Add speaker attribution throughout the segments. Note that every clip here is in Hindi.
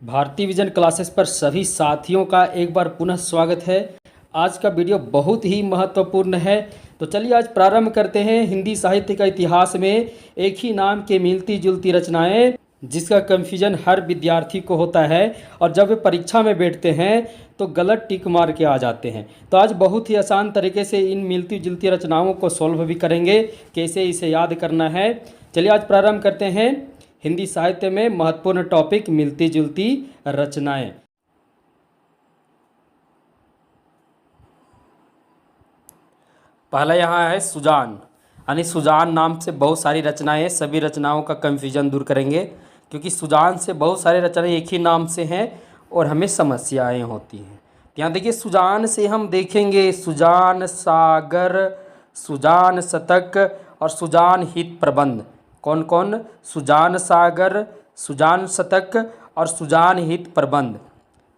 Speaker 1: भारतीय विजन क्लासेस पर सभी साथियों का एक बार पुनः स्वागत है। आज का वीडियो बहुत ही महत्वपूर्ण है। तो चलिए आज प्रारंभ करते हैं हिंदी साहित्य का इतिहास में एक ही नाम के मिलती जुलती रचनाएं, जिसका कन्फ्यूजन हर विद्यार्थी को होता है और जब वे परीक्षा में बैठते हैं तो गलत टिक मार के आ जाते हैं। तो आज बहुत ही आसान तरीके से इन मिलती जुलती रचनाओं को सॉल्व भी करेंगे, कैसे इसे याद करना है। चलिए आज प्रारंभ करते हैं हिंदी साहित्य में महत्वपूर्ण टॉपिक मिलती जुलती रचनाएं। पहला यहाँ है सुजान, यानी सुजान नाम से बहुत सारी रचनाएं हैं। सभी रचनाओं का कन्फ्यूजन दूर करेंगे, क्योंकि सुजान से बहुत सारे रचनाएं एक ही नाम से हैं और हमें समस्याएं होती हैं। यहाँ देखिए, सुजान से हम देखेंगे सुजान सागर, सुजान शतक और सुजान हित प्रबंध। कौन कौन? सुजान सागर, सुजान शतक और सुजान हित प्रबंध।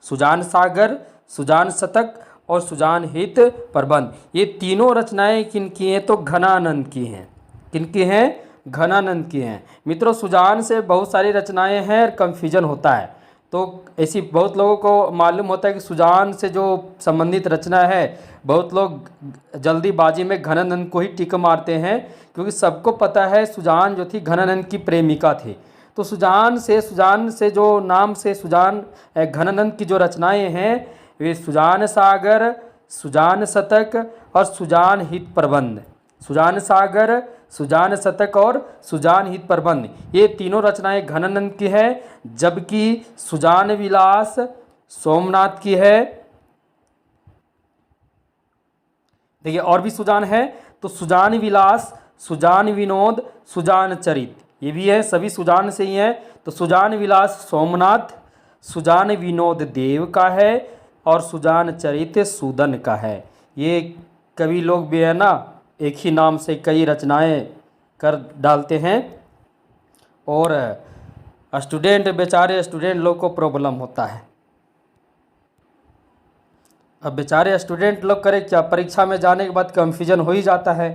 Speaker 1: सुजान सागर, सुजान शतक और सुजान हित प्रबंध, ये तीनों रचनाएं किनकी हैं? तो घनानंद की हैं। किनकी हैं? घनानंद की हैं। मित्रों, सुजान से बहुत सारी रचनाएं हैं और कन्फ्यूजन होता है। तो ऐसी बहुत लोगों को मालूम होता है कि सुजान से जो संबंधित रचना है, बहुत लोग जल्दीबाजी में घनानंद को ही टिक मारते हैं, क्योंकि सबको पता है सुजान जो थी घनानंद की प्रेमिका थी। तो सुजान से जो नाम से सुजान घनानंद की जो रचनाएं हैं, वे सुजान सागर, सुजान शतक और सुजान हित प्रबंध। सुजान सागर, सुजान शतक और सुजान हित प्रबंध, ये तीनों रचनाएं घनानंद की है, जबकि सुजान विलास सोमनाथ की है। देखिए और भी सुजान है, तो सुजान विलास, सुजान विनोद, सुजान चरित, ये भी है, सभी सुजान से ही हैं। तो सुजान विलास सोमनाथ, सुजान विनोद देव का है और सुजान चरित सूदन का है। ये कवि लोग भी है ना, एक ही नाम से कई रचनाएं कर डालते हैं और बेचारे स्टूडेंट लोग को प्रॉब्लम होता है। अब बेचारे स्टूडेंट लोग करें क्या, परीक्षा में जाने के बाद कन्फ्यूजन हो ही जाता है।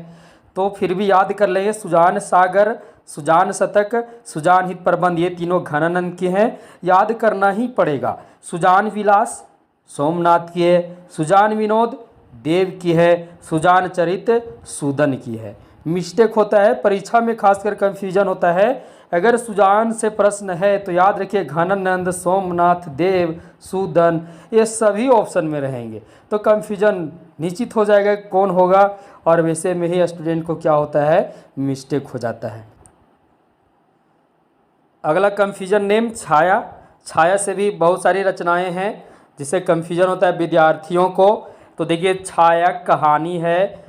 Speaker 1: तो फिर भी याद कर लेंगे, सुजान सागर, सुजान शतक, सुजान हित प्रबंध, ये तीनों घनानंद की हैं, याद करना ही पड़ेगा। सुजान विलास सोमनाथ की है, सुजान विनोद देव की है, सुजान चरित सूदन की है। मिस्टेक होता है परीक्षा में, खासकर कन्फ्यूजन होता है। अगर सुजान से प्रश्न है तो याद रखिए घनानंद, सोमनाथ, देव, सूदन, ये सभी ऑप्शन में रहेंगे, तो कन्फ्यूजन निश्चित हो जाएगा कौन होगा, और वैसे में ही स्टूडेंट को क्या होता है, मिस्टेक हो जाता है। अगला कन्फ्यूजन नेम छाया। छाया से भी बहुत सारी रचनाएं हैं जिससे कन्फ्यूजन होता है विद्यार्थियों को। तो देखिए, छाया कहानी है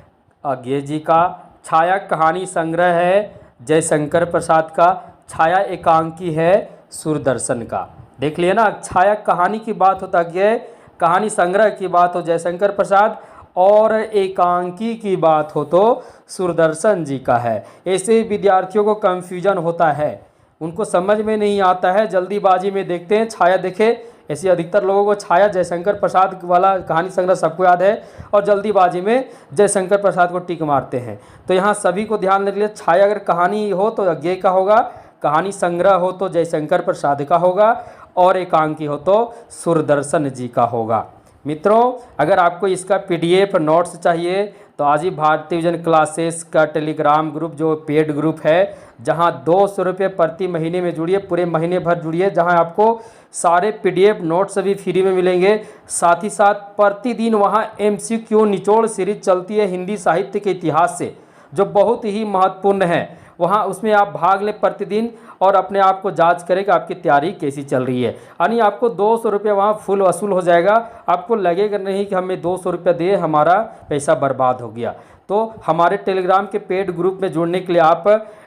Speaker 1: अज्ञे जी का, छाया कहानी संग्रह है जयशंकर प्रसाद का, छाया एकांकी है सूरदर्शन का। देख लिए ना, छाया कहानी की बात हो तो अज्ञे, कहानी संग्रह की बात हो जयशंकर प्रसाद, और एकांकी की बात हो तो सूरदर्शन जी का है। ऐसे विद्यार्थियों को कन्फ्यूजन होता है, उनको समझ में नहीं आता है, जल्दीबाजी में देखते हैं छाया देखे। ऐसे अधिकतर लोगों को छाया जयशंकर प्रसाद वाला कहानी संग्रह सबको याद है, और जल्दीबाजी में जयशंकर प्रसाद को टिक मारते हैं। तो यहाँ सभी को ध्यान रखिए, छाया अगर कहानी हो तो अज्ञे का होगा, कहानी संग्रह हो तो जयशंकर प्रसाद का होगा, और एकांकी हो तो सूरदर्शन जी का होगा। मित्रों, अगर आपको इसका PDF नोट्स चाहिए तो आज ही भारतीय विजन क्लासेस का टेलीग्राम ग्रुप, जो पेड ग्रुप है, जहां 200 रुपये प्रति महीने में जुड़िए, पूरे महीने भर जुड़िए, जहां आपको सारे PDF नोट्स भी फ्री में मिलेंगे। साथ ही साथ प्रतिदिन वहां MCQ निचोड़ सीरीज चलती है हिंदी साहित्य के इतिहास से, जो बहुत ही महत्वपूर्ण है। वहाँ उसमें आप भाग लें प्रतिदिन और अपने आप को जांच करें कि आपकी तैयारी कैसी चल रही है। यानी आपको 200 रुपये वहाँ फुल वसूल हो जाएगा। आपको लगेगा नहीं कि हमें 200 रुपये दे हमारा पैसा बर्बाद हो गया। तो हमारे टेलीग्राम के पेड ग्रुप में जुड़ने के लिए आप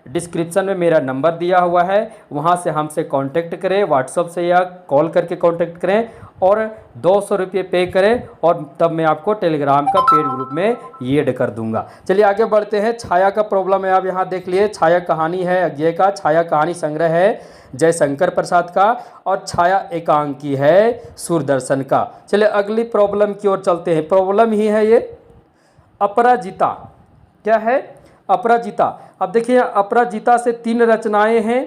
Speaker 1: डिस्क्रिप्शन में मेरा नंबर दिया हुआ है, वहाँ से हमसे कांटेक्ट करें, व्हाट्सएप से या कॉल करके कांटेक्ट करें और 200 रुपये पे करें, और तब मैं आपको टेलीग्राम का पेड ग्रुप में ऐड कर दूंगा। चलिए आगे बढ़ते हैं। छाया का प्रॉब्लम है, आप यहाँ देख लिए, छाया कहानी है अज्ञे का, छाया कहानी संग्रह है जयशंकर प्रसाद का, और छाया एकांकी है सूरदर्शन का। चलिए अगली प्रॉब्लम की ओर चलते हैं। प्रॉब्लम ही है ये अपराजिता। क्या है? अपराजिता। अब देखिए, अपराजिता से 3 रचनाएं हैं।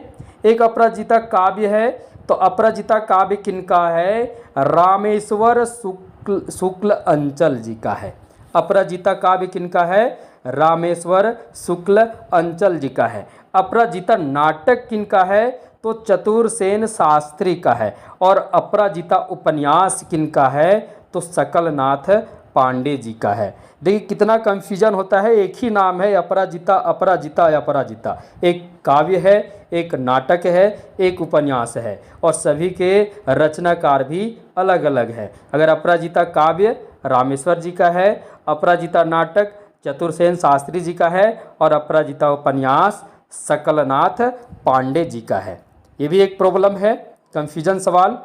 Speaker 1: एक अपराजिता काव्य है, तो अपराजिता काव्य किनका है? रामेश्वर शुक्ल अंचल जी का है। अपराजिता काव्य किनका है? रामेश्वर शुक्ल अंचल जी का है। अपराजिता नाटक किनका है? तो चतुरसेन शास्त्री का है। और अपराजिता उपन्यास किनका है? तो सकलनाथ पांडे जी का है। देखिए कितना कंफ्यूजन होता है, एक ही नाम है अपराजिता अपराजिता अपराजिता। एक काव्य है, एक नाटक है, एक उपन्यास है, और सभी के रचनाकार भी अलग अलग है। अगर अपराजिता काव्य रामेश्वर जी का है, अपराजिता नाटक चतुरसेन शास्त्री जी का है, और अपराजिता उपन्यास सकलनाथ पांडे जी का है। ये भी एक प्रॉब्लम है, कंफ्यूजन सवाल।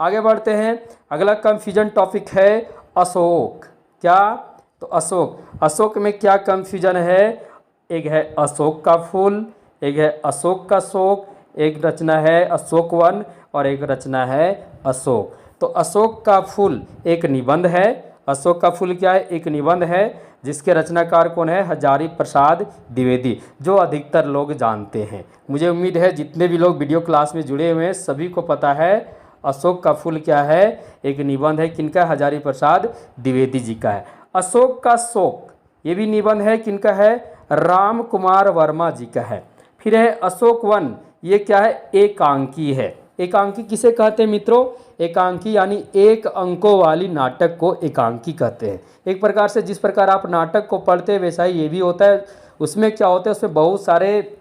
Speaker 1: आगे बढ़ते हैं। अगला कंफ्यूजन टॉपिक है अशोक। क्या? तो अशोक में क्या कंफ्यूजन है? एक है अशोक का फूल, एक है अशोक का शोक, एक रचना है अशोक वन, और एक रचना है अशोक। तो अशोक का फूल एक निबंध है। अशोक का फूल क्या है? एक निबंध है, जिसके रचनाकार कौन है? हजारी प्रसाद द्विवेदी, जो अधिकतर लोग जानते हैं। मुझे उम्मीद है जितने भी लोग वीडियो क्लास में जुड़े हुए हैं सभी को पता है अशोक का फूल क्या है। एक निबंध है, किनका? हजारी प्रसाद द्विवेदी जी का है। अशोक का शोक ये भी निबंध है, किनका है? राम कुमार वर्मा जी का है। फिर है अशोक वन, ये क्या है? एकांकी है। एकांकी किसे कहते हैं मित्रों? एकांकी यानी एक अंकों वाली नाटक को एकांकी कहते हैं। एक प्रकार से जिस प्रकार आप नाटक को पढ़ते हैं वैसा ही ये भी होता है। उसमें क्या होता है? उसमें बहुत सारे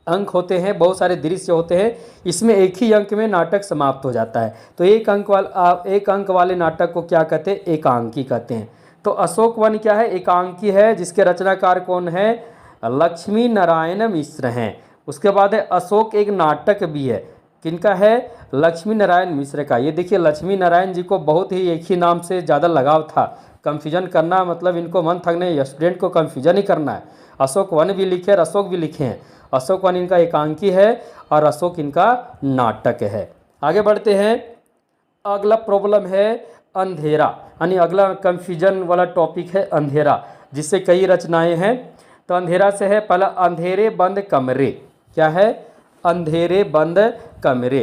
Speaker 1: अंक होते हैं, बहुत सारे दृश्य होते हैं। इसमें एक ही अंक में नाटक समाप्त हो जाता है। तो एक अंक वाले नाटक को क्या कहते हैं? एकांकी कहते हैं। तो अशोक वन क्या है? एकांकी है, जिसके रचनाकार कौन है? लक्ष्मी नारायण मिश्र हैं। उसके बाद है अशोक एक नाटक भी है, किनका है? लक्ष्मी नारायण मिश्र का। ये देखिए लक्ष्मी नारायण जी को बहुत ही एक ही नाम से ज़्यादा लगाव था। कंफ्यूजन करना मतलब इनको मन थक नहीं, स्टूडेंट को कंफ्यूजन ही करना है। अशोक वन भी लिखे और अशोक भी लिखे हैं। अशोक वन इनका एकांकी है और अशोक इनका नाटक है। आगे बढ़ते हैं। अगला प्रॉब्लम है अंधेरा, यानी अगला कंफ्यूजन वाला टॉपिक है अंधेरा, जिससे कई रचनाएं हैं। तो अंधेरा से है पहला अंधेरे बंद कमरे। क्या है? अंधेरे बंद कमरे।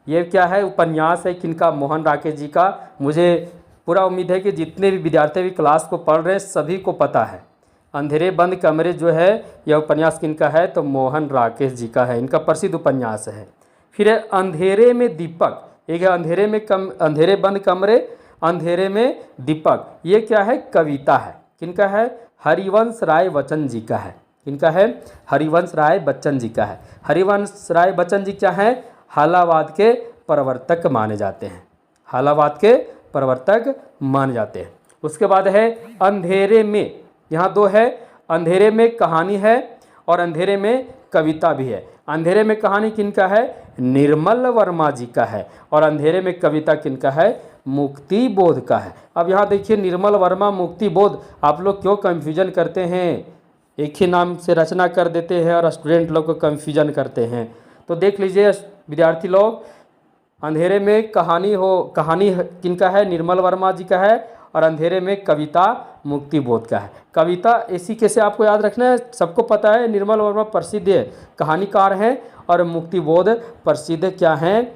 Speaker 1: ये क्या है? उपन्यास है, किनका? मोहन राकेश जी का। मुझे पूरा उम्मीद है कि जितने भी विद्यार्थी भी क्लास को पढ़ रहे हैं सभी को पता है। अंधेरे बंद कमरे जो है यह उपन्यास किनका है? तो मोहन राकेश जी का है। इनका प्रसिद्ध उपन्यास है। फिर है अंधेरे में दीपक। एक है अंधेरे बंद कमरे, अंधेरे में दीपक। ये क्या है? कविता है, किनका है? हरिवंश राय बच्चन जी का है। किनका है? हरिवंश राय बच्चन जी का है। हरिवंश राय बच्चन जी क्या है? हालावाद के प्रवर्तक माने जाते हैं। हालावाद के प्रवर्तक माने जाते हैं। उसके बाद है अंधेरे में, यहाँ दो है, अंधेरे में कहानी है और अंधेरे में कविता भी है। अंधेरे में कहानी किनका है? निर्मल वर्मा जी का है। और अंधेरे में कविता किनका है? मुक्ति बोध का है। अब यहाँ देखिए निर्मल वर्मा मुक्ति बोध, आप लोग क्यों कंफ्यूजन करते हैं? एक ही नाम से रचना कर देते हैं और स्टूडेंट लोग को कंफ्यूजन करते हैं। तो देख लीजिए विद्यार्थी लोग, अंधेरे में कहानी किनका है? निर्मल वर्मा जी का है। और अंधेरे में कविता मुक्ति बोध का है। कविता ऐसी कैसे आपको याद रखना है, सबको पता है निर्मल वर्मा प्रसिद्ध है कहानीकार हैं और मुक्ति बोध प्रसिद्ध क्या हैं?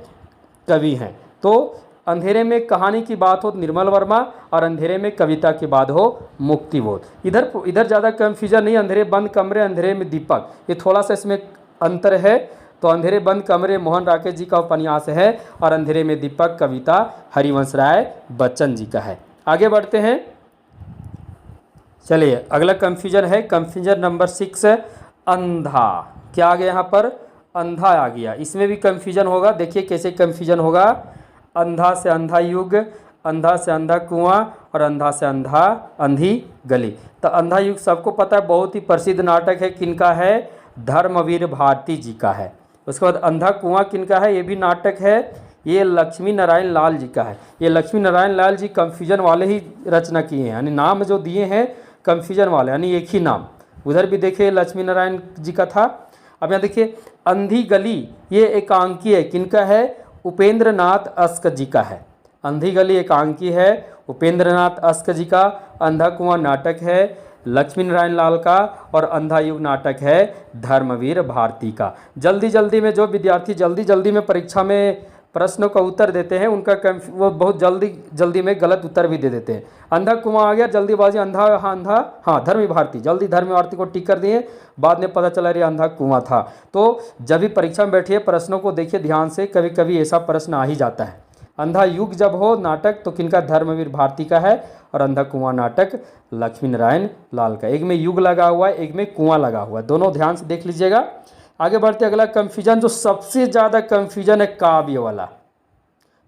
Speaker 1: कवि हैं। तो अंधेरे में कहानी की बात हो निर्मल वर्मा और अंधेरे में कविता की बात हो मुक्ति बोध। इधर ज़्यादा कंफ्यूजन नहीं। अंधेरे बंद कमरे, अंधेरे में दीपक, ये थोड़ा सा इसमें अंतर है। तो अंधेरे बंद कमरे मोहन राकेश जी का उपन्यास है और अंधेरे में दीपक कविता हरिवंश राय बच्चन जी का है। आगे बढ़ते हैं। चलिए अगला कंफ्यूजन है कंफ्यूजन नंबर 6, अंधा। क्या आ गया यहाँ पर? अंधा आ गया। इसमें भी कंफ्यूजन होगा। देखिए कैसे कंफ्यूजन होगा। अंधा से अंधा युग, अंधा से अंधा कुआं और अंधा से अंधी गली। तो अंधा युग सबको पता है, बहुत ही प्रसिद्ध नाटक है। किनका है? धर्मवीर भारती जी का है। उसके बाद अंधा कुआं किनका है? ये भी नाटक है, ये लक्ष्मी नारायण लाल जी का है। ये लक्ष्मी नारायण लाल जी कंफ्यूजन वाले ही रचना किए हैं, यानी नाम जो दिए हैं कंफ्यूजन वाले, यानी एक ही नाम। उधर भी देखिए लक्ष्मी नारायण जी का था। अब यहाँ देखिए अंधी गली, ये एकांकी है, किनका है? उपेंद्र नाथ अस्क जी का है। अंधी गली एकांकी है, उपेंद्र नाथ अस्क जी का। अंधा कुआं नाटक है, लक्ष्मी नारायण लाल का और अंधा युग नाटक है धर्मवीर भारती का। जल्दी जल्दी में जो विद्यार्थी जल्दी जल्दी में परीक्षा में प्रश्नों का उत्तर देते हैं उनका वो बहुत जल्दी जल्दी में गलत उत्तर भी दे देते हैं। अंधा कुआं आ गया, जल्दीबाजी, अंधा हाँ धर्मी भारती, जल्दी धर्मी भारती को टिक कर दिए, बाद में पता चला ये अंधा कुआं था। तो जब भी परीक्षा में बैठिए प्रश्नों को देखिए ध्यान से, कभी कभी ऐसा प्रश्न आ ही जाता है। अंधा युग जब हो नाटक तो किनका, धर्मवीर भारती का है, और अंधा कुआं नाटक लक्ष्मी नारायण लाल का। एक में युग लगा हुआ है, एक में कुआं लगा हुआ है, दोनों ध्यान से देख लीजिएगा। आगे बढ़ते अगला कंफ्यूजन, जो सबसे ज़्यादा कंफ्यूजन है काव्य वाला,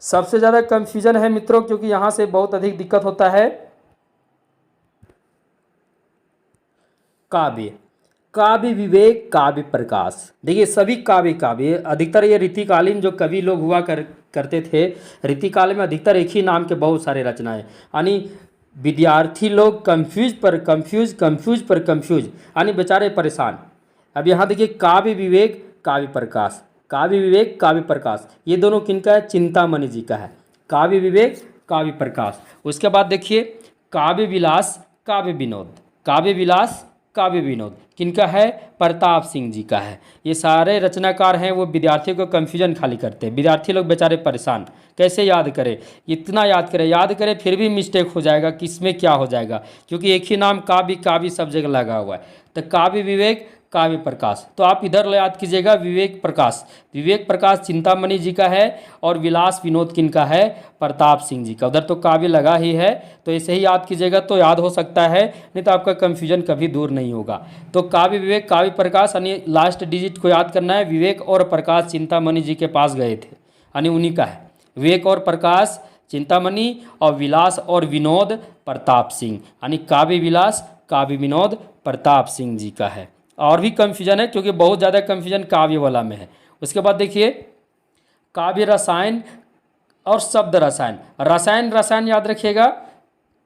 Speaker 1: सबसे ज़्यादा कंफ्यूजन है मित्रों, क्योंकि यहाँ से बहुत अधिक दिक्कत होता है। काव्य, काव्य विवेक, काव्य प्रकाश। देखिए सभी काव्य अधिकतर ये रीतिकालीन जो कवि लोग हुआ करते थे, रीतिकाल में अधिकतर एक ही नाम के बहुत सारे रचनाएं, यानी विद्यार्थी लोग कंफ्यूज यानी बेचारे परेशान। अब यहाँ देखिए काव्य विवेक, काव्य प्रकाश, काव्य विवेक, काव्य प्रकाश, ये दोनों किनका है, चिंतामणि जी का है। काव्य विवेक, काव्य प्रकाश। उसके बाद देखिए काव्य विलास, काव्य विनोद, काव्य विलास, काव्य विनोद किनका है, प्रताप सिंह जी का है। ये सारे रचनाकार हैं, वो विद्यार्थियों को कन्फ्यूजन खाली करते हैं। विद्यार्थी लोग बेचारे परेशान, कैसे याद करें, इतना याद करें फिर भी मिस्टेक हो जाएगा कि इसमें क्या हो जाएगा, क्योंकि एक ही नाम काव्य सब जगह लगा हुआ है। तो काव्य विवेक, काव्य प्रकाश, तो आप इधर याद कीजिएगा विवेक प्रकाश चिंतामणि जी का है, और विलास विनोद किनका है, प्रताप सिंह जी का। उधर तो काव्य लगा ही है, तो ऐसे ही याद कीजिएगा तो याद हो सकता है, नहीं तो आपका कंफ्यूजन कभी दूर नहीं होगा। तो काव्य विवेक, काव्य प्रकाश, यानी लास्ट डिजिट को याद करना है। विवेक और प्रकाश चिंतामणि जी के पास गए थे, यानी उन्हीं का है। विवेक और प्रकाश चिंतामणि, और विलास और विनोद प्रताप सिंह, यानी काव्य विलास, काव्य विनोद प्रताप सिंह जी का है। और भी कंफ्यूजन है, क्योंकि बहुत ज़्यादा कंफ्यूजन काव्य वाला में है। उसके बाद देखिए काव्य रसायन और शब्द रसायन, रसायन याद रखिएगा,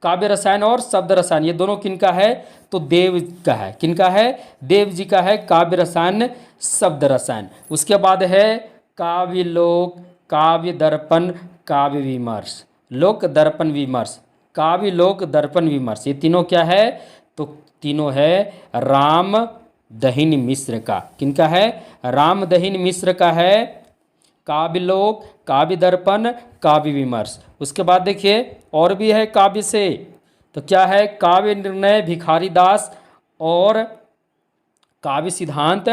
Speaker 1: काव्य रसायन और शब्द रसायन, ये दोनों किनका है, तो देव का है। किनका है, देव जी का है, काव्य रसायन, शब्द रसायन। उसके बाद है काव्य लोक, काव्य दर्पण, काव्य विमर्श, लोक दर्पण विमर्श, काव्य लोक दर्पण विमर्श, ये तीनों क्या है, तो तीनों है राम दहिन मिश्र का। किनका है, राम दहिन मिश्र का है काव्य लोक, काव्य दर्पण, काव्य विमर्श। उसके बाद देखिए और भी है काव्य से, तो क्या है, काव्य निर्णय भिखारी दास और काव्य सिद्धांत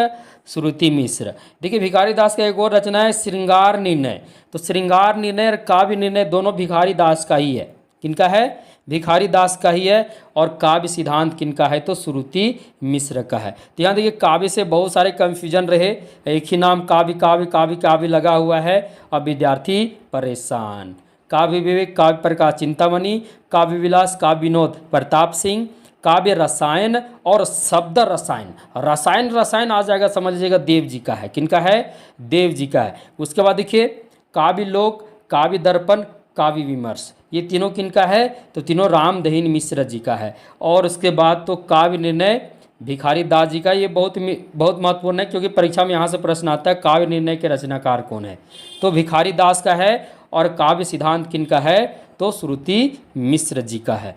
Speaker 1: श्रुति मिश्र। देखिए भिखारी दास का एक और रचना है श्रृंगार निर्णय, तो श्रृंगार निर्णय और काव्य निर्णय दोनों भिखारी दास का ही है। किनका है, भिखारी दास का ही है। और काव्य सिद्धांत किनका है, तो श्रुति मिश्र का है। तो यहाँ देखिए काव्य से बहुत सारे कंफ्यूजन रहे, एक ही नाम काव्य लगा हुआ है, और विद्यार्थी परेशान। काव्य विवेक, काव्य प्रकाश चिंतामणि, काव्य विलास, काव्य विनोद प्रताप सिंह, काव्य रसायन और शब्द रसायन आ जाएगा, समझ लीजिएगा देव जी का है। किनका है, देव जी का है। उसके बाद देखिए काव्य लोक, काव्य दर्पण, काव्य विमर्श, ये तीनों किनका है, तो तीनों राम दहिन मिश्र जी का है। और उसके बाद तो काव्य निर्णय भिखारी दास जी का, ये बहुत महत्वपूर्ण है, क्योंकि परीक्षा में यहाँ से प्रश्न आता है काव्य निर्णय के रचनाकार कौन है, तो भिखारी दास का है। और काव्य सिद्धांत किनका है, तो श्रुति मिश्र जी का है।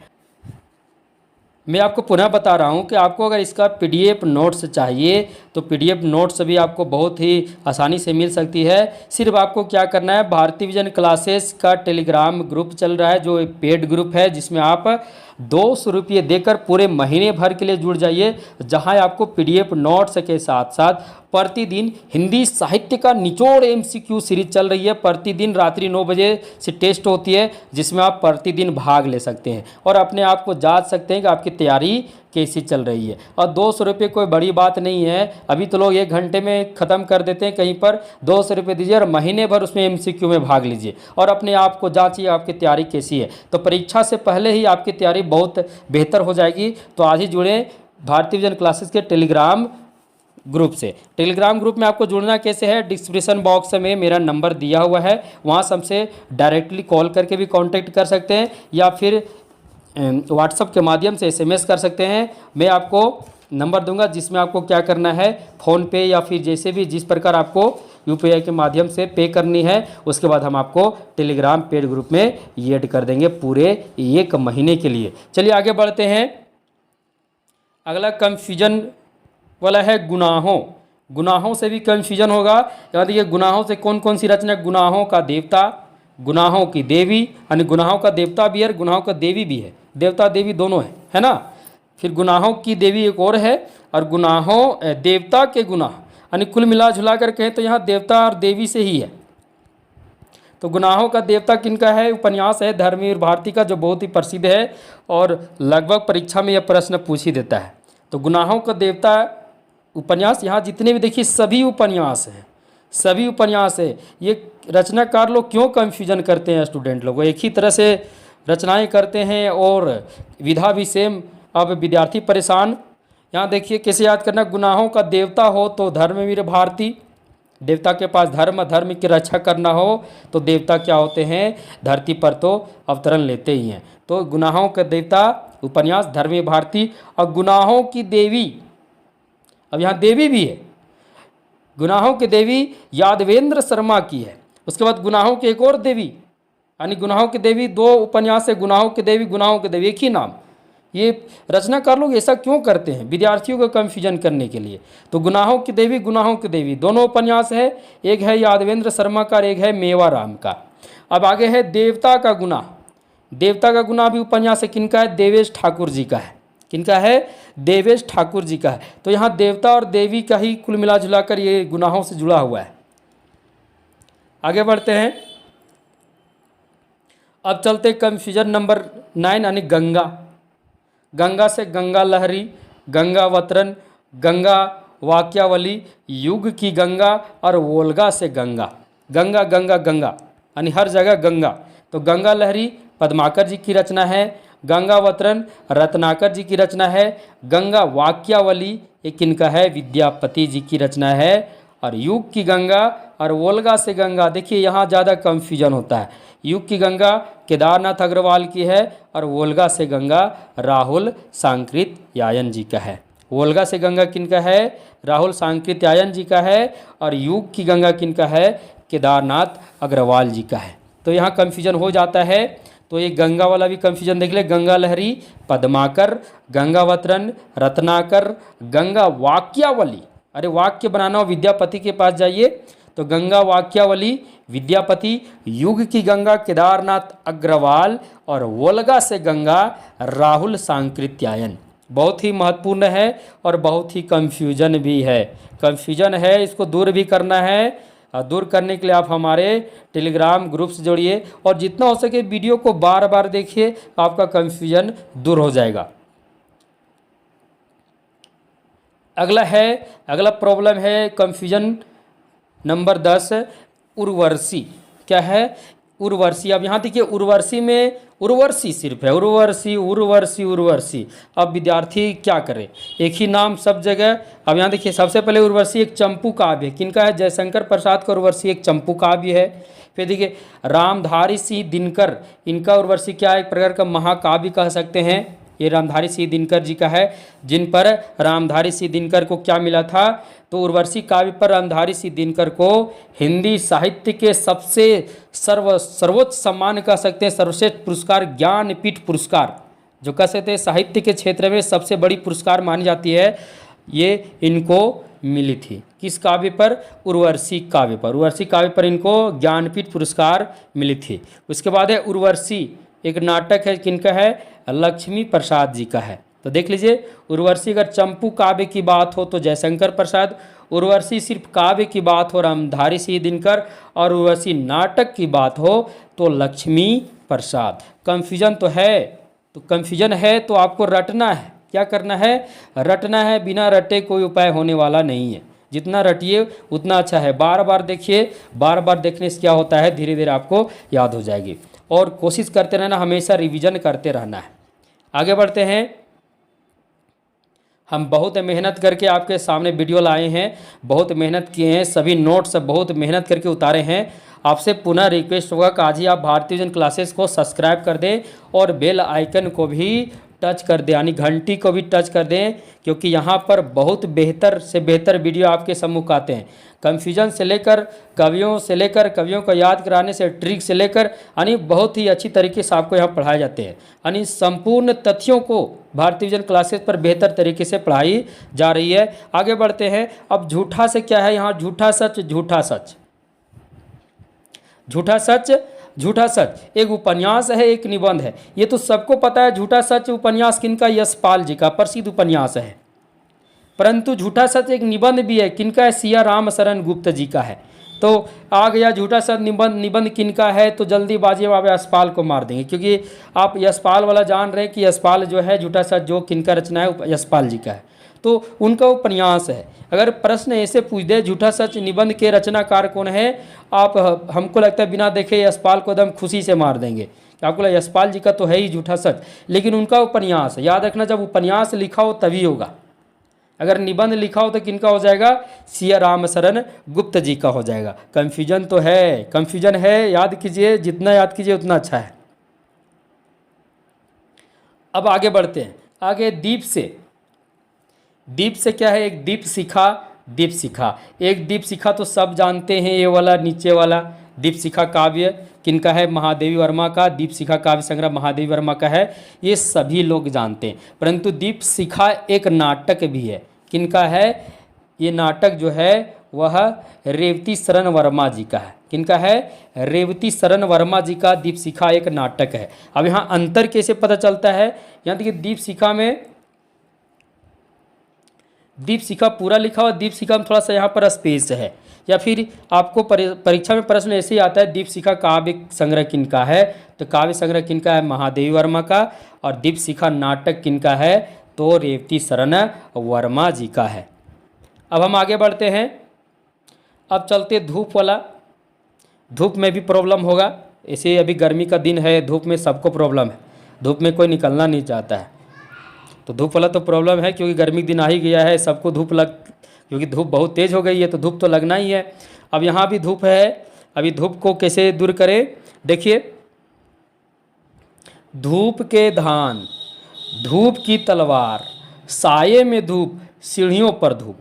Speaker 1: मैं आपको पुनः बता रहा हूं कि आपको अगर इसका पीडीएफ नोट्स चाहिए तो पीडीएफ नोट्स भी आपको बहुत ही आसानी से मिल सकती है। सिर्फ आपको क्या करना है, भारती विजन क्लासेस का टेलीग्राम ग्रुप चल रहा है, जो एक पेड ग्रुप है, जिसमें आप 200 रुपये देकर पूरे महीने भर के लिए जुड़ जाइए, जहां आपको पीडीएफ नोट्स के साथ साथ प्रतिदिन हिंदी साहित्य का निचोड़ एमसीक्यू सीरीज चल रही है। प्रतिदिन रात्रि 9 बजे से टेस्ट होती है, जिसमें आप प्रतिदिन भाग ले सकते हैं और अपने आप को जांच सकते हैं कि आपकी तैयारी कैसी चल रही है। और 200 रुपये कोई बड़ी बात नहीं है, अभी तो लोग 1 घंटे में ख़त्म कर देते हैं कहीं पर। 200 रुपये दीजिए और महीने भर उसमें एमसीक्यू में भाग लीजिए और अपने आप को जांचिए आपकी तैयारी कैसी है। तो परीक्षा से पहले ही आपकी तैयारी बहुत बेहतर हो जाएगी। तो आज ही जुड़ें भारतीय विजन क्लासेस के टेलीग्राम ग्रुप से। टेलीग्राम ग्रुप में आपको जुड़ना कैसे है, डिस्क्रिप्शन बॉक्स में मेरा नंबर दिया हुआ है, वहाँ से हमसे डायरेक्टली कॉल करके भी कांटेक्ट कर सकते हैं या फिर व्हाट्सएप के माध्यम से एसएमएस कर सकते हैं। मैं आपको नंबर दूंगा जिसमें आपको क्या करना है, फ़ोनपे या फिर जैसे भी जिस प्रकार आपको यूपीआई के माध्यम से पे करनी है, उसके बाद हम आपको टेलीग्राम पेड ग्रुप में ऐड कर देंगे पूरे 1 महीने के लिए। चलिए आगे बढ़ते हैं। अगला कंफ्यूजन वाला है गुनाहों। गुनाहों से भी कंफ्यूजन होगा। यहाँ देखिए गुनाहों से कौन कौन सी रचना है। गुनाहों का देवता, गुनाहों की देवी, यानी गुनाहों का देवता भी है, गुनाहों का देवी भी है, देवता देवी दोनों है ना। फिर गुनाहों की देवी एक और है, और गुनाहों देवता के गुनाह, यानी कुल मिला जुला कर कहें तो यहाँ देवता और देवी से ही है। तो गुनाहों का देवता किनका है, उपन्यास है धर्मवीर भारती का, जो बहुत ही प्रसिद्ध है और लगभग परीक्षा में यह प्रश्न पूछ ही देता है। तो गुनाहों का देवता उपन्यास, यहाँ जितने भी देखिए सभी उपन्यास हैं, सभी उपन्यास है। ये रचनाकार लोग क्यों कन्फ्यूजन करते हैं स्टूडेंट लोग, एक ही तरह से रचनाएं करते हैं और विधा भी सेम। अब विद्यार्थी परेशान। यहाँ देखिए कैसे याद करना। गुनाहों का देवता हो तो धर्मवीर भारती, देवता के पास धर्म, धर्म की रक्षा करना हो तो देवता क्या होते हैं, धरती पर तो अवतरण लेते ही हैं। तो गुनाहों का देवता उपन्यास धर्मवीर भारती। और गुनाहों की देवी, अब यहाँ देवी भी है, गुनाहों की देवी यादवेंद्र शर्मा की है। उसके बाद गुनाहों की एक और देवी, यानी गुनाहों की देवी दो उपन्यास है, गुनाहों की देवी, गुनाहों की देवी एक ही नाम। ये रचनाकार लोग ऐसा क्यों करते हैं, विद्यार्थियों को कंफ्यूजन करने के लिए। तो गुनाहों की देवी, गुनाहों की देवी दोनों उपन्यास है, एक है यादवेंद्र शर्मा का, एक है मेवाराम का। अब आगे है देवता का गुनाह। देवता का गुनाह भी उपन्यास है, किनका है, देवेश ठाकुर जी का है। किनका है, देवेश ठाकुर जी का है। तो यहाँ देवता और देवी का ही कुल मिला जुला कर ये गुनाहों से जुड़ा हुआ है। आगे बढ़ते हैं। अब चलते कंफ्यूजन नंबर 9, यानी गंगा। गंगा से गंगा लहरी, गंगावतरण, गंगा वाक्यावली, युग की गंगा, और वोल्गा से गंगा। गंगा गंगा गंगा, यानी हर जगह गंगा। तो गंगा लहरी पद्माकर जी की रचना है, गंगावतरण रत्नाकर जी की रचना है, गंगा वाक्यावली ये किनका है, विद्यापति जी की रचना है। और युग की गंगा और वोल्गा से गंगा, देखिए यहाँ ज़्यादा कंफ्यूजन होता है। युग की गंगा केदारनाथ अग्रवाल की है, और वोल्गा से गंगा राहुल सांकृत्यायन जी का है। वोल्गा से गंगा किनका है, राहुल सांकृत्यायन जी का है, और युग की गंगा किनका है, केदारनाथ अग्रवाल जी का है। तो यहाँ कंफ्यूजन हो जाता है। तो ये गंगा वाला भी कंफ्यूजन देख ले। गंगा लहरी पद्माकर, गंगावतरण रत्नाकर, गंगा वाक्यावली, अरे वाक्य बनाना हो विद्यापति के पास जाइए। तो गंगा वाक्यावली विद्यापति, युग की गंगा केदारनाथ अग्रवाल, और वोल्गा से गंगा राहुल सांकृत्यायन। बहुत ही महत्वपूर्ण है और बहुत ही कंफ्यूजन भी है। कंफ्यूजन है, इसको दूर भी करना है। दूर करने के लिए आप हमारे टेलीग्राम ग्रुप से जुड़िए, और जितना हो सके वीडियो को बार बार देखिए, आपका कंफ्यूजन दूर हो जाएगा। अगला प्रॉब्लम है कंफ्यूजन नंबर 10, उर्वशी। क्या है, उर्वशी। अब यहाँ देखिए उर्वशी में उर्वशी सिर्फ है, उर्वशी उर्वशी उर्वशी। अब विद्यार्थी क्या करे, एक ही नाम सब जगह। अब यहाँ देखिए सबसे पहले उर्वशी एक चंपू काव्य है, किनका है, जयशंकर प्रसाद का उर्वशी एक चंपू काव्य है। फिर देखिए रामधारी सिंह दिनकर, इनका उर्वशी क्या है, एक प्रकार का महाकाव्य कह सकते हैं। ये रामधारी सिंह दिनकर जी का है, जिन पर रामधारी सिंह दिनकर को क्या मिला था, तो उर्वशी काव्य पर रामधारी सिंह दिनकर को हिंदी साहित्य के सबसे सर्वोच्च सम्मान कह सकते हैं, सर्वश्रेष्ठ पुरस्कार ज्ञानपीठ पुरस्कार जो कह सकते हैं साहित्य के क्षेत्र में सबसे बड़ी पुरस्कार मानी जाती है, ये इनको मिली थी। किस काव्य पर, उर्वशी काव्य पर। उर्वशी काव्य पर इनको ज्ञानपीठ पुरस्कार मिली थी। उसके बाद है उर्वशी, एक नाटक है, किनका है, लक्ष्मी प्रसाद जी का है। तो देख लीजिए उर्वशी अगर चंपू काव्य की बात हो तो जयशंकर प्रसाद, उर्वशी सिर्फ काव्य की बात हो रामधारी सिंह दिनकर, और उर्वशी नाटक की बात हो तो लक्ष्मी प्रसाद। कंफ्यूजन तो है, तो कंफ्यूजन है तो आपको रटना है। क्या करना है, रटना है। बिना रटे कोई उपाय होने वाला नहीं है। जितना रटिए उतना अच्छा है। बार बार देखिए, बार बार देखने से क्या होता है, धीरे धीरे आपको याद हो जाएगी। और कोशिश करते रहना, हमेशा रिवीजन करते रहना है। आगे बढ़ते हैं। हम बहुत मेहनत करके आपके सामने वीडियो लाए हैं, बहुत मेहनत किए हैं, सभी नोट्स बहुत मेहनत करके उतारे हैं। आपसे पुनः रिक्वेस्ट होगा कि आज ही आप भारतीय विजन क्लासेस को सब्सक्राइब कर दें और बेल आइकन को भी टच कर दें, यानी घंटी को भी टच कर दें, क्योंकि यहाँ पर बहुत बेहतर से बेहतर वीडियो आपके सम्मुख आते हैं। कन्फ्यूजन से लेकर कवियों को याद कराने से ट्रिक से लेकर यानी बहुत ही अच्छी तरीके से आपको यहाँ पढ़ाए जाते हैं। यानी संपूर्ण तथ्यों को भारतीय विजन क्लासेस पर बेहतर तरीके से पढ़ाई जा रही है। आगे बढ़ते हैं। अब झूठा से क्या है यहाँ, झूठा सच, झूठा सच, झूठा सच, झूठा सच एक उपन्यास है, एक निबंध है। ये तो सबको पता है। झूठा सच उपन्यास किनका, यशपाल जी का प्रसिद्ध उपन्यास है। परंतु झूठा सच एक निबंध भी है, किनका है, सिया राम शरण गुप्त जी का है। तो आ गया झूठा सच निबंध किनका है, तो जल्दीबाजी में आप यशपाल को मार देंगे, क्योंकि आप यशपाल वाला जान रहे हैं कि यशपाल जो है झूठा सच जो किनका रचना है, यशपाल जी का है, तो उनका उपन्यास है। अगर प्रश्न ऐसे पूछ दे झूठा सच निबंध के रचनाकार कौन है, आप हमको लगता है बिना देखे यशपाल को एकदम खुशी से मार देंगे। आपको लगा यशपाल जी का तो है ही झूठा सच, लेकिन उनका उपन्यास है। याद रखना, जब उपन्यास लिखा हो तभी होगा। अगर निबंध लिखा हो तो किनका हो जाएगा, सिया राम शरण गुप्त जी का हो जाएगा। कन्फ्यूजन तो है, कन्फ्यूजन है, याद कीजिए, जितना याद कीजिए उतना अच्छा है। अब आगे बढ़ते हैं। आगे दीप से, दीप से क्या है, एक दीप शिखा, दीप शिखा। एक दीप शिखा तो सब जानते हैं, ये वाला नीचे वाला दीप शिखा काव्य किनका है, महादेवी वर्मा का। दीप शिखा काव्य संग्रह महादेवी वर्मा का है, ये सभी लोग जानते हैं। परंतु दीप शिखा एक नाटक भी है, किनका है, ये नाटक जो है वह रेवती शरण वर्मा जी का है। किनका है, रेवती शरण वर्मा जी का दीप शिखा एक नाटक है। अब यहाँ अंतर कैसे पता चलता है, यहाँ देखिए दीप शिखा में, दीप शिखा पूरा लिखा हुआ, दीप शिखा में थोड़ा सा यहाँ पर स्पेस है। या फिर आपको परीक्षा में प्रश्न ऐसे ही आता है, दीप शिखा काव्य संग्रह किनका है, तो काव्य संग्रह किनका है, महादेवी वर्मा का। और दीप शिखा नाटक किनका है, तो रेवती शरण वर्मा जी का है। अब हम आगे बढ़ते हैं। अब चलते धूप वाला। धूप में भी प्रॉब्लम होगा, ऐसे अभी गर्मी का दिन है, धूप में सबको प्रॉब्लम है, धूप में कोई निकलना नहीं चाहता है, तो धूप वाला तो प्रॉब्लम है, क्योंकि गर्मी दिन आ ही गया है, सबको धूप क्योंकि धूप बहुत तेज़ हो गई है, तो धूप तो लगना ही है। अब यहाँ भी धूप है, अभी धूप को कैसे दूर करें, देखिए, धूप के धान, धूप की तलवार, साये में धूप, सीढ़ियों पर धूप।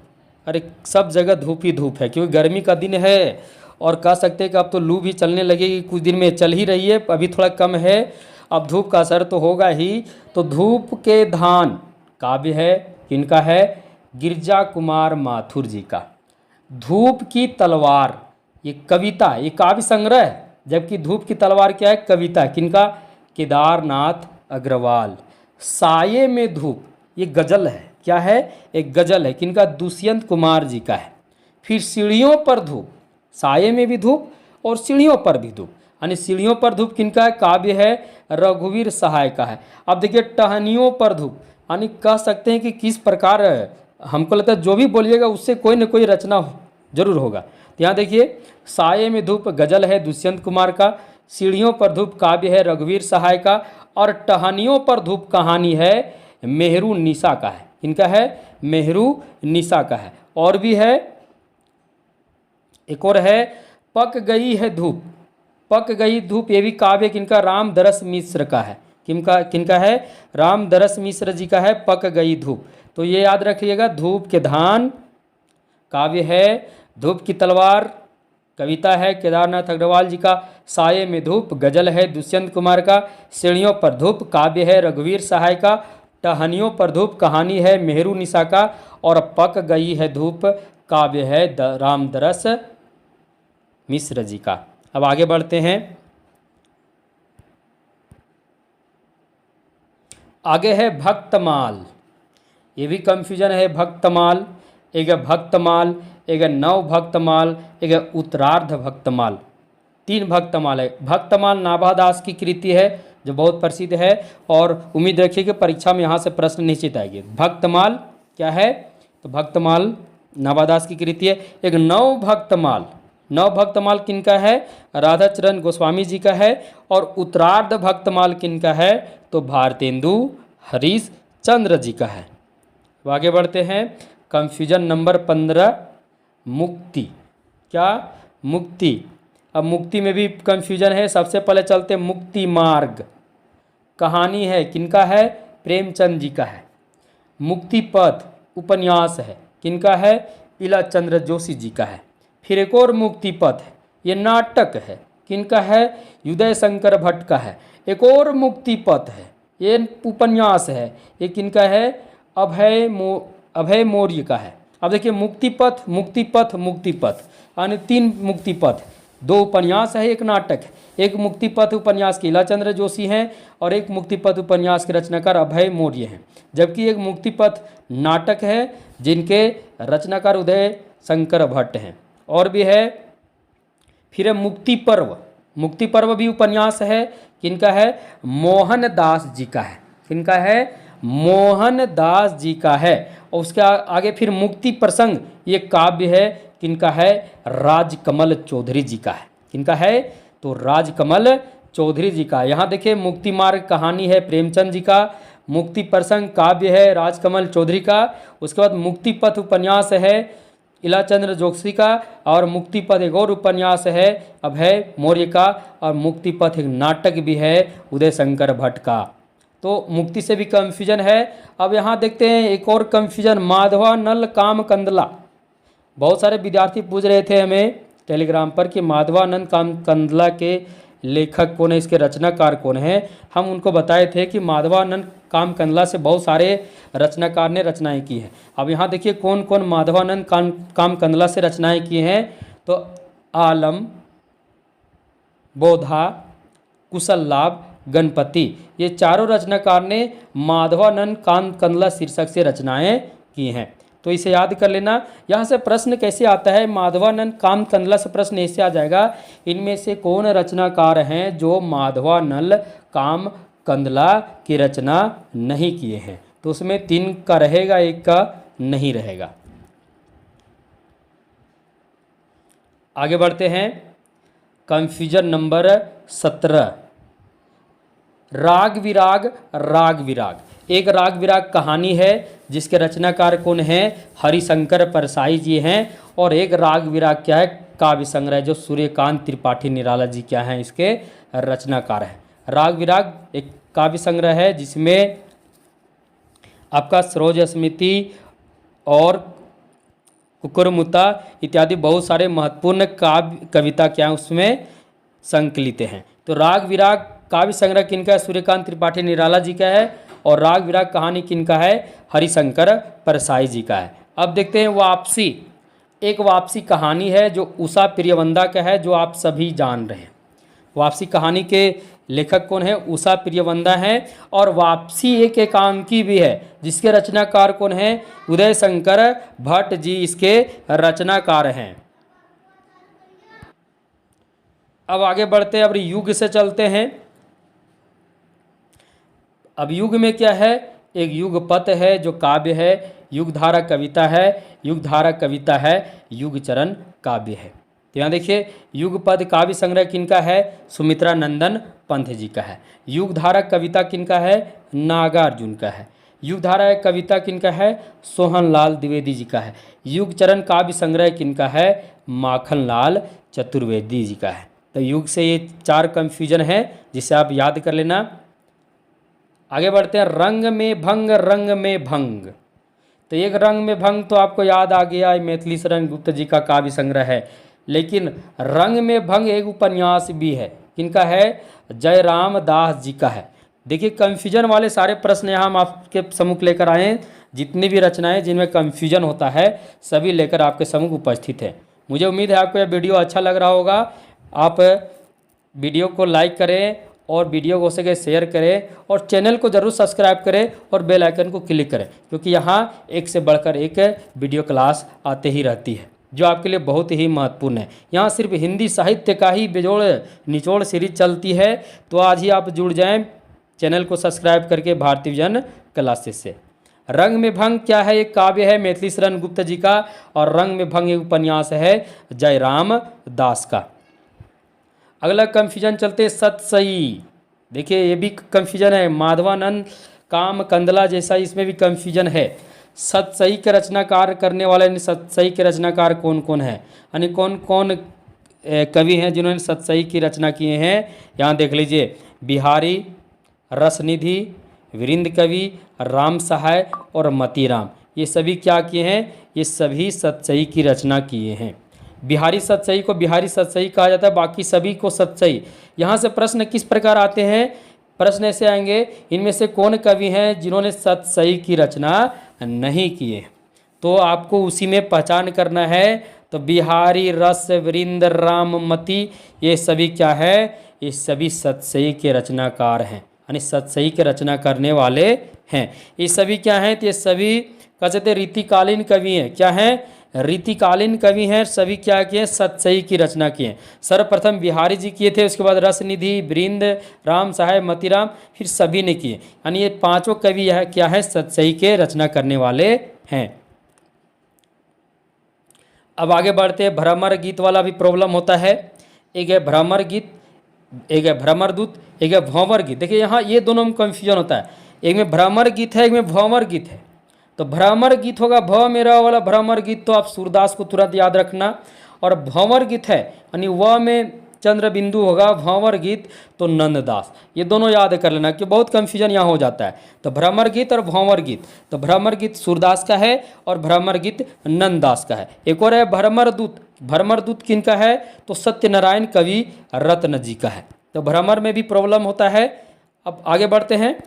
Speaker 1: अरे सब जगह धूप ही धूप है, क्योंकि गर्मी का दिन है, और कह सकते हैं कि अब तो लू भी चलने लगेगी, कुछ दिन में चल ही रही है, अभी थोड़ा कम है, अब धूप का असर तो होगा ही। तो धूप के धान काव्य है, किनका है, गिरजा कुमार माथुर जी का। धूप की तलवार ये कविता, ये काव्य संग्रह है, जबकि धूप की तलवार क्या है, कविता, किनका, केदारनाथ अग्रवाल। साये में धूप ये गजल है, क्या है, एक गजल है, किनका, दुष्यंत कुमार जी का है। फिर सीढ़ियों पर धूप, साये में भी धूप और सीढ़ियों पर भी धूप, यानी सीढ़ियों पर धूप किनका है, काव्य है रघुवीर सहाय का है। अब देखिए टहनियों पर धूप, यानी कह सकते हैं कि किस प्रकार, हमको लगता है जो भी बोलिएगा उससे कोई न कोई रचना जरूर होगा। तो यहाँ देखिए, साये में धूप गजल है दुष्यंत कुमार का, सीढ़ियों पर धूप काव्य है रघुवीर सहाय का, और टहनियों पर धूप कहानी है मेहरू निशा का है। इनका है मेहरू निशा का है। और भी है, एक और है, पक गई है धूप, पक गई धूप, ये भी काव्य किनका, रामदरस मिश्र का है। किनका है, रामदरस मिश्र जी का है, पक गई धूप। तो ये याद रखिएगा, धूप के धान काव्य है, धूप की तलवार कविता है केदारनाथ अग्रवाल जी का, साये में धूप गजल है दुष्यंत कुमार का, सीढ़ियों पर धूप काव्य है रघुवीर सहाय का, टहनियों पर धूप कहानी है मेहरू निशा का, और पक गई है धूप काव्य है रामदरस मिश्र जी का। अब आगे बढ़ते हैं। आगे है भक्तमाल, ये भी कंफ्यूजन है। भक्तमाल, एक भक्तमाल, एक नव भक्तमाल, एक उत्तरार्ध भक्तमाल, तीन भक्तमाल है। भक्तमाल नाभादास की कृति है जो बहुत प्रसिद्ध है, और उम्मीद रखिए कि परीक्षा में यहाँ से प्रश्न निश्चित आएंगे। भक्तमाल क्या है, तो भक्तमाल नाभादास की कृति है। एक नव भक्तमाल, नव भक्तमाल किनका है, राधाचरण गोस्वामी जी का है। और उत्तरार्ध भक्तमाल किनका है, तो भारतेंदु हरीशचंद्र जी का है। तो आगे बढ़ते हैं। कंफ्यूजन नंबर 15, मुक्ति। क्या, मुक्ति। अब मुक्ति में भी कंफ्यूजन है। सबसे पहले चलते मुक्ति मार्ग, कहानी है किनका है, प्रेमचंद जी का है। मुक्तिपथ उपन्यास है, किनका है? इलाचंद्र जोशी जी का है। फिर एक और मुक्तिपथ है, ये नाटक है, किनका है? उदय शंकर भट्ट का है। एक और मुक्तिपथ है, ये उपन्यास है, ये किनका है? अभय मौर्य का है। अब देखिए मुक्तिपथ मुक्तिपथ मुक्तिपथ यानी 3 मुक्तिपथ, 2 उपन्यास है, एक नाटक है। एक मुक्तिपथ उपन्यास के इलाचंद्र जोशी हैं और एक मुक्तिपथ उपन्यास के रचनाकार अभय मौर्य हैं, जबकि एक मुक्तिपथ नाटक है जिनके रचनाकार उदय शंकर भट्ट हैं। और भी है, फिर है मुक्ति पर्व, मुक्ति पर्व भी उपन्यास है, किनका है? मोहन दास जी का है। किनका है? मोहन दास जी का है। और उसके आगे फिर मुक्ति प्रसंग, ये काव्य है, किनका है? राजकमल चौधरी जी का है। किनका है? तो राजकमल चौधरी जी का। यहाँ देखिए मुक्ति मार्ग कहानी है प्रेमचंद जी का, मुक्ति प्रसंग काव्य है राजकमल चौधरी का, उसके बाद मुक्तिपथ उपन्यास है इलाचंद्र जोशी का, और मुक्तिपथ एक और उपन्यास है अभय मौर्य का, और मुक्तिपथ एक नाटक भी है उदय शंकर भट्ट का। तो मुक्ति से भी कन्फ्यूजन है। अब यहाँ देखते हैं एक और कन्फ्यूजन, माधवानल काम कंदला। बहुत सारे विद्यार्थी पूछ रहे थे हमें टेलीग्राम पर कि माधवानंद काम कंदला के लेखक कौन है, इसके रचनाकार कौन है। हम उनको बताए थे कि माधवानंद काम कंदला से बहुत सारे रचनाकार ने रचनाएं की हैं। अब यहाँ देखिए कौन कौन माधवानंद काम कंदला से रचनाएं की हैं। तो आलम, बोधा, कुशल लाभ, गणपति, ये चारों रचनाकार ने माधवानंद काम कंदला शीर्षक से रचनाएं की हैं। तो इसे याद कर लेना। यहाँ से प्रश्न कैसे आता है? माधवानंद काम कंदला से प्रश्न ऐसे आ जाएगा, इनमें से कौन रचनाकार हैं जो माधवानंद काम कंदला की रचना नहीं किए हैं? तो उसमें 3 का रहेगा, 1 का नहीं रहेगा। आगे बढ़ते हैं, कंफ्यूजन नंबर 17, राग विराग। राग विराग एक राग विराग कहानी है जिसके रचनाकार कौन हैं? हरिशंकर परसाई जी हैं। और एक राग विराग क्या है? काव्य संग्रह, जो सूर्यकांत त्रिपाठी निराला जी क्या हैं? इसके रचनाकार हैं। राग विराग एक काव्य संग्रह है जिसमें आपका सरोज स्मृति और कुकुरमुत्ता इत्यादि बहुत सारे महत्वपूर्ण काव्य कविता क्या है उसमें संकलित हैं। तो राग विराग काव्य संग्रह किनका है? सूर्यकांत त्रिपाठी निराला जी का है। और राग विराग कहानी किनका है? हरिशंकर परसाई जी का है। अब देखते हैं वापसी। एक वापसी कहानी है जो उषा प्रियवंदा का है, जो आप सभी जान रहे हैं। वापसी कहानी के लेखक कौन है? उषा प्रियवंदा हैं। और वापसी एक एकांकी भी है जिसके रचनाकार कौन है? उदय शंकर भट्ट जी इसके रचनाकार हैं। अब आगे बढ़ते हैं, अब युग से चलते हैं। अब युग में क्या है? एक युगपथ है जो काव्य है, युगधारा कविता है, युगधारा कविता है, युगचरण काव्य है। तो यहाँ देखिए युगपथ काव्य संग्रह किनका है? सुमित्रा नंदन पंत जी का है। युगधारा कविता किनका है? नागार्जुन का है। युगधारा कविता किनका है? सोहनलाल द्विवेदी जी का है। युगचरण काव्य संग्रह किनका है? माखनलाल चतुर्वेदी जी का है। तो युग से ये 4 कन्फ्यूजन है जिसे आप याद कर लेना। आगे बढ़ते हैं, रंग में भंग। रंग में भंग, तो एक रंग में भंग तो आपको याद आ गया, मैथिली शरण गुप्त जी का काव्य संग्रह है। लेकिन रंग में भंग एक उपन्यास भी है, किनका है? जयराम दास जी का है। देखिए कन्फ्यूजन वाले सारे प्रश्न यहाँ हम आपके सम्मुख लेकर आए हैं। जितनी भी रचनाएं जिनमें कन्फ्यूजन होता है सभी लेकर आपके सम्मुख उपस्थित है। मुझे उम्मीद है आपको यह वीडियो अच्छा लग रहा होगा। आप वीडियो को लाइक करें और वीडियो को हो सके शेयर करें और चैनल को ज़रूर सब्सक्राइब करें और बेल आइकन को क्लिक करें, क्योंकि यहाँ एक से बढ़कर एक वीडियो क्लास आते ही रहती है जो आपके लिए बहुत ही महत्वपूर्ण है। यहाँ सिर्फ हिंदी साहित्य का ही बेजोड़ निचोड़ सीरीज चलती है। तो आज ही आप जुड़ जाएं चैनल को सब्सक्राइब करके भारतीय विजन क्लासेस से। रंग में भंग क्या है? एक काव्य है मैथिली शरण गुप्त जी का, और रंग में भंग एक उपन्यास है जयराम दास का। अगला कन्फ्यूजन चलते हैं, सतसई। देखिए ये भी कन्फ्यूजन है, माधवानंद काम कंदला जैसा इसमें भी कन्फ्यूजन है। सतसई के रचनाकार करने वाले, सतसई के रचनाकार कौन कौन है, यानी कौन कौन कवि हैं जिन्होंने सतसई की रचना किए हैं? यहाँ देख लीजिए, बिहारी, रसनिधि, वीरेंद्र कवि, राम सहाय और मतीराम, ये सभी क्या किए हैं, ये सभी सतसई की रचना किए हैं। बिहारी सतसई को बिहारी सतसई कहा जाता है, बाकी सभी को सतसई। यहाँ से प्रश्न किस प्रकार आते हैं, प्रश्न ऐसे आएंगे, इनमें से कौन कवि हैं जिन्होंने सतसई की रचना नहीं की है, तो आपको उसी में पहचान करना है। तो बिहारी, रस, वीरेंद्र, राम, मती, ये सभी क्या है, ये सभी सतसई के रचनाकार हैं, यानी सतसई के रचना करने वाले हैं। ये सभी क्या हैं, तो ये सभी कह सकते रीतिकालीन कवि हैं। क्या हैं, रीतिकालीन कवि हैं। सभी क्या किए, सतसई की रचना किए। सर्वप्रथम बिहारी जी किए थे, उसके बाद रसनिधि, वीरेंद्र, राम सहाय, मतीराम, फिर सभी ने किए। यानी ये पांचों कवि यह क्या है, सतसई के रचना करने वाले हैं। अब आगे बढ़ते हैं। भ्रमर गीत वाला भी प्रॉब्लम होता है। एक है भ्रमर गीत, एक है भ्रमर दूत, एक है भंवर गीत। देखिए यहाँ ये दोनों में कन्फ्यूजन होता है, एक में भ्रमर गीत है, एक में भंवर गीत है। तो भ्रमर गीत होगा भ मेरा वाला भ्रमर गीत, तो आप सूरदास को तुरंत याद रखना। और भंवर गीत है यानी व में चंद्र बिंदु होगा, भंवर गीत तो नंददास। ये दोनों याद कर लेना कि बहुत कन्फ्यूजन यहाँ हो जाता है। तो भ्रमर गीत और भंवर गीत, तो भ्रमर गीत सूरदास का है और भ्रमर गीत नंददास का है। एक और है भ्रमर दूत। भ्रमर दूत किनका है, तो सत्यनारायण कवि रत्न जी का है। तो भ्रमर में भी प्रॉब्लम होता है। अब आगे बढ़ते हैं।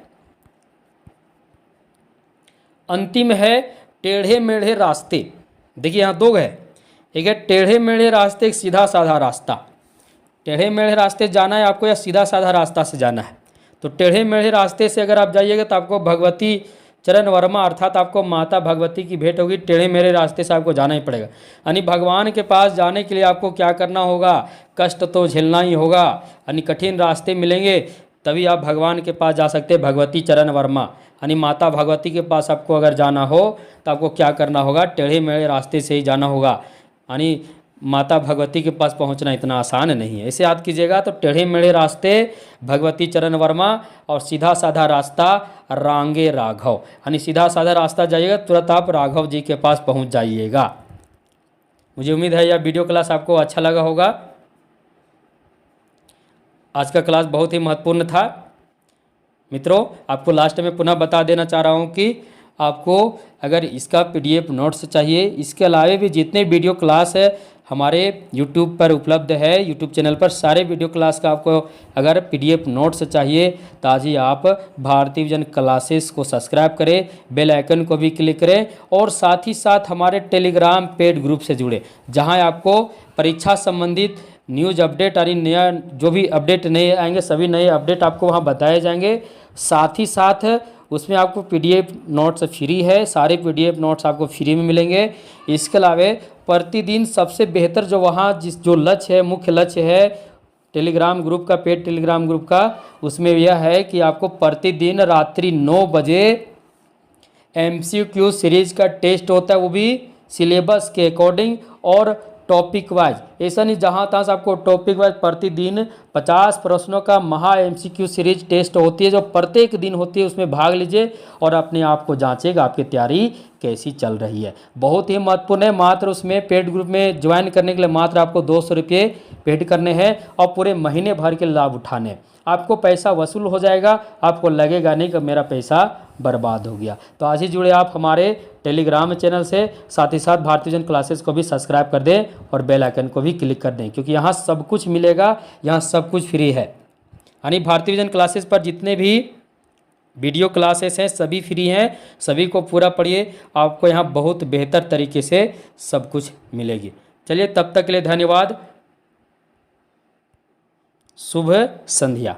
Speaker 1: अंतिम है टेढ़े मेढ़े रास्ते। देखिए यहाँ दो है, एक है टेढ़े मेढ़े रास्ते, एक सीधा साधा रास्ता। टेढ़े मेढ़े रास्ते जाना है आपको या सीधा साधा रास्ता से जाना है। तो टेढ़े मेढ़े रास्ते से अगर आप जाइएगा तो आपको भगवती चरण वर्मा अर्थात आपको माता भगवती की भेंट होगी। टेढ़े मेढ़े रास्ते से आपको जाना ही पड़ेगा, यानी भगवान के पास जाने के लिए आपको क्या करना होगा, कष्ट तो झेलना ही होगा, यानी कठिन रास्ते मिलेंगे तभी आप भगवान के पास जा सकते हैं। भगवती चरण वर्मा यानी माता भगवती के पास आपको अगर जाना हो तो आपको क्या करना होगा, टेढ़े मेढ़े रास्ते से ही जाना होगा। यानी माता भगवती के पास पहुंचना इतना आसान नहीं है, इसे याद कीजिएगा। तो टेढ़े मेढ़े रास्ते भगवती चरण वर्मा और सीधा साधा रास्ता रांगे राघव, यानी सीधा साधा रास्ता जाइएगा तुरंत आप राघव जी के पास पहुंच जाइएगा। मुझे उम्मीद है यह वीडियो क्लास आपको अच्छा लगा होगा। आज का क्लास बहुत ही महत्वपूर्ण था। मित्रों, आपको लास्ट में पुनः बता देना चाह रहा हूँ कि आपको अगर इसका PDF नोट्स चाहिए, इसके अलावा भी जितने वीडियो क्लास है हमारे YouTube पर उपलब्ध है, YouTube चैनल पर सारे वीडियो क्लास का आपको अगर PDF नोट्स चाहिए तो आज ही आप भारती विजन क्लासेस को सब्सक्राइब करें, बेल आइकन को भी क्लिक करें और साथ ही साथ हमारे टेलीग्राम पेड ग्रुप से जुड़े, जहां आपको परीक्षा संबंधित न्यूज़ अपडेट और नया जो भी अपडेट नए आएंगे सभी नए अपडेट आपको वहां बताए जाएंगे। साथ ही साथ उसमें आपको PDF नोट्स फ्री है, सारे PDF नोट्स आपको फ्री में मिलेंगे। इसके अलावा प्रतिदिन सबसे बेहतर जो वहाँ जो लक्ष्य है, मुख्य लक्ष्य है टेलीग्राम ग्रुप का, पेड टेलीग्राम ग्रुप का, उसमें यह है कि आपको प्रतिदिन रात्रि 9 बजे MCQ सीरीज का टेस्ट होता है, वो भी सिलेबस के अकॉर्डिंग और टॉपिक वाइज। ऐसा नहीं जहाँ तहाँ से आपको टॉपिक वाइज प्रतिदिन 50 प्रश्नों का महा MCQ सीरीज टेस्ट होती है, जो प्रत्येक दिन होती है। उसमें भाग लीजिए और अपने आप को जांचेगा आपकी तैयारी कैसी चल रही है। बहुत ही महत्वपूर्ण है। मात्र उसमें पेड ग्रुप में ज्वाइन करने के लिए मात्र आपको 200 रुपये पेड करने हैं और पूरे महीने भर के लाभ उठाने। आपको पैसा वसूल हो जाएगा, आपको लगेगा नहीं कि मेरा पैसा बर्बाद हो गया। तो आज ही जुड़े आप हमारे टेलीग्राम चैनल से, साथ ही साथ भारती विजन क्लासेस को भी सब्सक्राइब कर दें और बेल आइकन को भी क्लिक कर दें, क्योंकि यहाँ सब कुछ मिलेगा, यहाँ सब कुछ फ्री है। यानी भारती विजन क्लासेस पर जितने भी वीडियो क्लासेस हैं सभी फ्री हैं, सभी को पूरा पढ़िए, आपको यहाँ बहुत बेहतर तरीके से सब कुछ मिलेगी। चलिए तब तक के लिए धन्यवाद, शुभ संध्या।